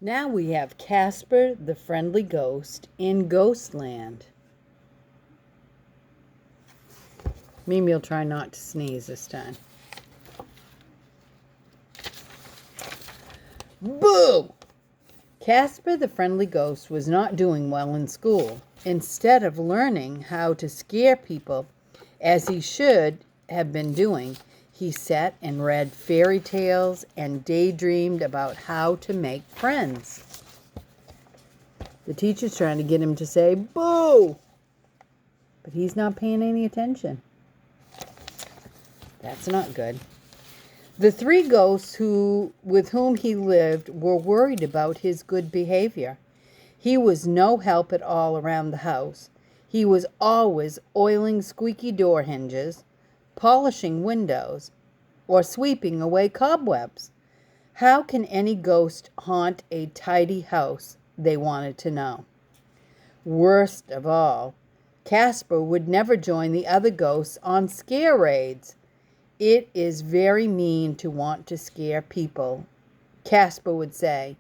Now we have Casper the Friendly Ghost in Ghostland. Mimi will try not to sneeze this time. Boo! Casper the Friendly Ghost was not doing well in school. Instead of learning how to scare people as he should have been doing, he sat and read fairy tales and daydreamed about how to make friends. The teacher's trying to get him to say, boo! But he's not paying any attention. That's not good. The three ghosts with whom he lived were worried about his good behavior. He was no help at all around the house. He was always oiling squeaky door hinges, polishing windows, or sweeping away cobwebs. How can any ghost haunt a tidy house? They wanted to know. Worst of all, Casper would never join the other ghosts on scare raids. It is very mean to want to scare people, Casper would say.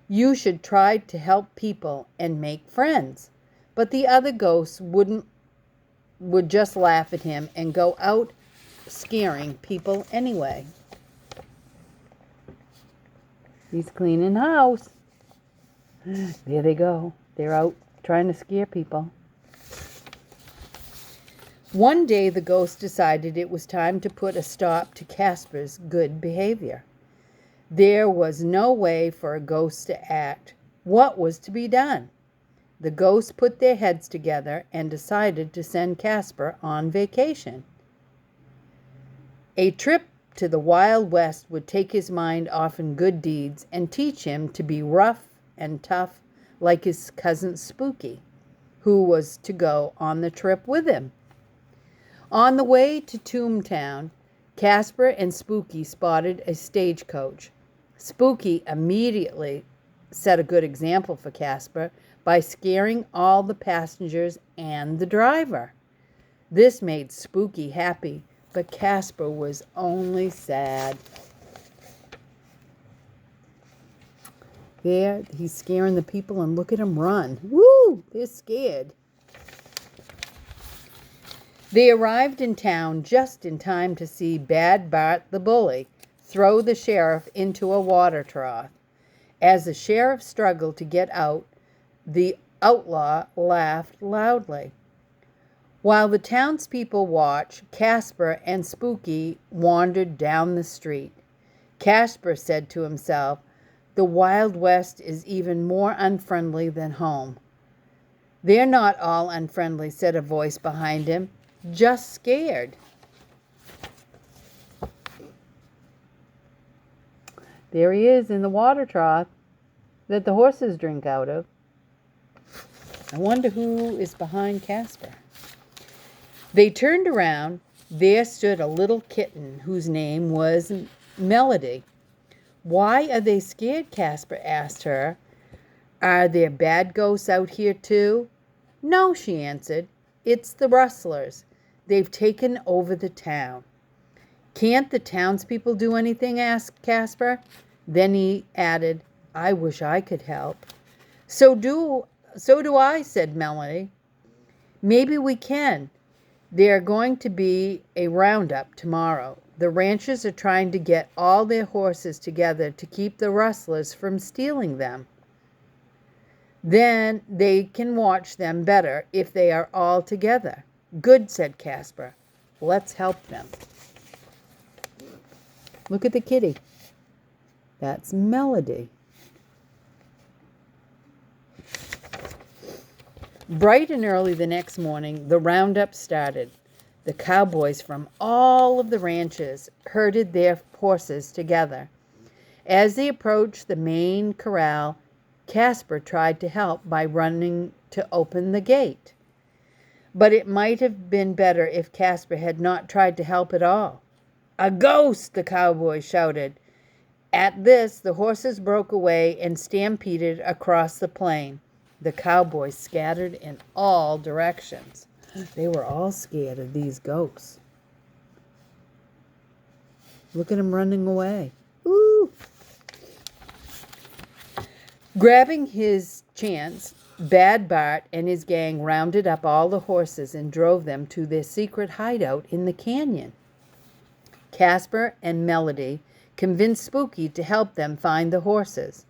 You should try to help people and make friends. But the other ghosts would just laugh at him and go out scaring people anyway. He's cleaning house. There they go. They're out trying to scare people. One day the ghost decided it was time to put a stop to Casper's good behavior. There was no way for a ghost to act. What was to be done? The ghosts put their heads together and decided to send Casper on vacation. A trip to the Wild West would take his mind off in good deeds and teach him to be rough and tough like his cousin Spooky, who was to go on the trip with him. On the way to Toontown, Casper and Spooky spotted a stagecoach. Spooky immediately set a good example for Casper by scaring all the passengers and the driver. This made Spooky happy, but Casper was only sad. There, he's scaring the people, and look at him run. Woo! They're scared. They arrived in town just in time to see Bad Bart the bully throw the sheriff into a water trough. As the sheriff struggled to get out, the outlaw laughed loudly. While the townspeople watched, Casper and Spooky wandered down the street. Casper said to himself, "The Wild West is even more unfriendly than home." "They're not all unfriendly," said a voice behind him. "Just scared." There he is in the water trough that the horses drink out of. I wonder who is behind Casper. They turned around. There stood a little kitten whose name was Melody. "Why are they scared?" Casper asked her. "Are there bad ghosts out here too?" "No," she answered. "It's the rustlers. They've taken over the town." "Can't the townspeople do anything?" asked Casper. Then he added, "I wish I could help." So do I," said Melody. "Maybe we can. There's going to be a roundup tomorrow. The ranchers are trying to get all their horses together to keep the rustlers from stealing them. Then they can watch them better if they are all together." "Good," said Casper. "Let's help them." Look at the kitty. That's Melody. Bright and early the next morning, the roundup started. The cowboys from all of the ranches herded their horses together. As they approached the main corral, Casper tried to help by running to open the gate. But it might have been better if Casper had not tried to help at all. "A ghost!" the cowboys shouted. At this, the horses broke away and stampeded across the plain. The cowboys scattered in all directions. They were all scared of these ghosts. Look at them running away. Woo! Grabbing his chance, Bad Bart and his gang rounded up all the horses and drove them to their secret hideout in the canyon. Casper and Melody convinced Spooky to help them find the horses.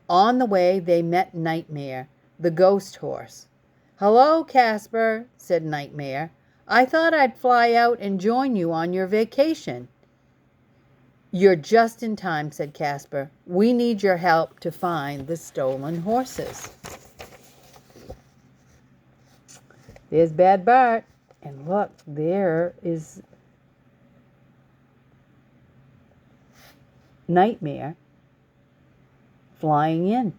On the way, they met Nightmare, the ghost horse. "Hello, Casper," said Nightmare. "I thought I'd fly out and join you on your vacation." "You're just in time," said Casper. "We need your help to find the stolen horses." There's Bad Bart. And look, there is Nightmare flying in.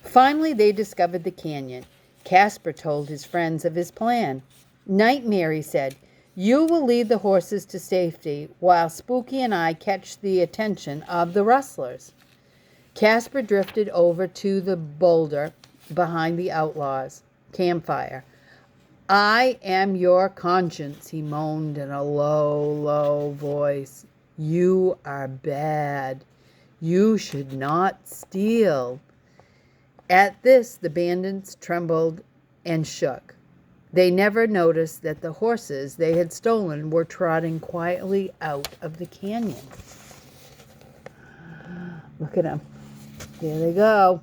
Finally, they discovered the canyon. Casper told his friends of his plan. "Nightmare," he said, "you will lead the horses to safety while Spooky and I catch the attention of the rustlers." Casper drifted over to the boulder behind the outlaws' campfire. "I am your conscience," he moaned in a low, low voice. "You are bad. You should not steal." At this, the bandits trembled and shook. They never noticed that the horses they had stolen were trotting quietly out of the canyon. Look at them. There they go.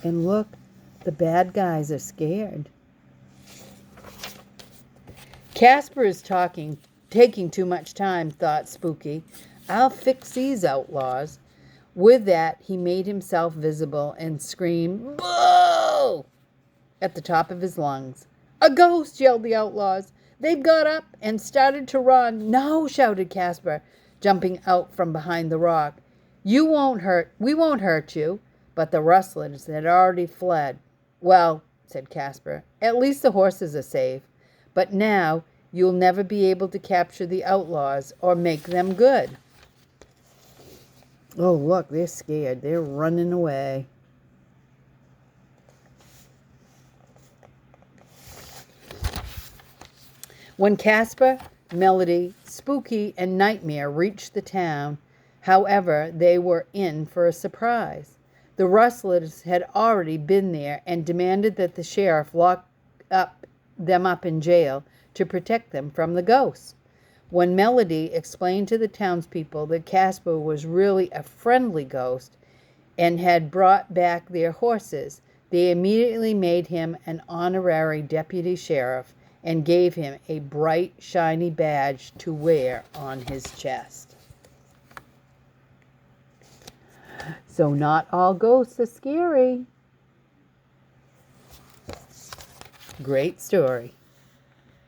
And look, the bad guys are scared. "Casper is taking too much time," thought Spooky. "I'll fix these outlaws." With that, he made himself visible and screamed, "Boo!" at the top of his lungs. "A ghost!" yelled the outlaws. "They've got up and started to run." "No!" shouted Casper, jumping out from behind the rock. We won't hurt you." But the rustlers had already fled. "Well," said Casper, "at least the horses are safe. But now you'll never be able to capture the outlaws or make them good." Oh, look, they're scared. They're running away. When Casper, Melody, Spooky, and Nightmare reached the town, however, they were in for a surprise. The rustlers had already been there and demanded that the sheriff lock them up in jail to protect them from the ghosts. When Melody explained to the townspeople that Casper was really a friendly ghost and had brought back their horses, they immediately made him an honorary deputy sheriff and gave him a bright, shiny badge to wear on his chest. So not all ghosts are scary. Great story.